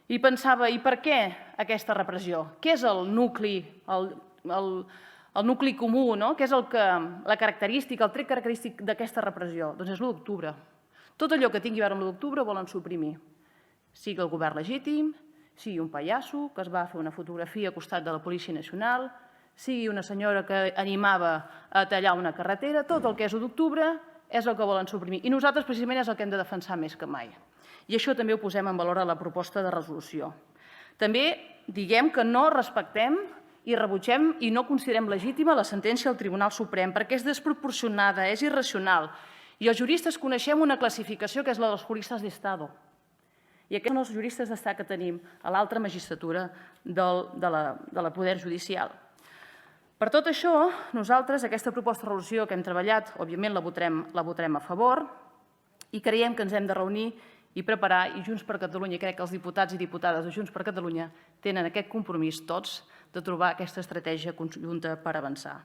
I pensava, i per què aquesta repressió? Què és el nucli comú, no? Què és la característica, el tret característic d'aquesta repressió? Doncs és l'1 d'octubre. Tot allò que tingui a veure amb l'1 d'octubre volen suprimir. Sigui el govern legítim, sigui un pallasso que es va fer una fotografia al costat de la Policia Nacional, sigui una senyora que animava a tallar una carretera, tot el que és 1 d'octubre és el que volen suprimir. I nosaltres precisament és el que hem de defensar més que mai. I això també ho posem en valor a la proposta de resolució. També diguem que no respectem i rebutgem i no considerem legítima la sentència del Tribunal Suprem perquè és desproporcionada, és irracional. I els juristes coneixem una classificació que és la dels juristes d'Estado. I aquests són els juristes d'Estat que tenim a l'altra magistratura de la Poder Judicial. Per tot això, nosaltres aquesta proposta de resolució que hem treballat, òbviament la votarem a favor i creiem que ens hem de reunir i preparar, i Junts per Catalunya, crec que els diputats i diputades de Junts per Catalunya tenen aquest compromís tots de trobar aquesta estratègia conjunta per avançar.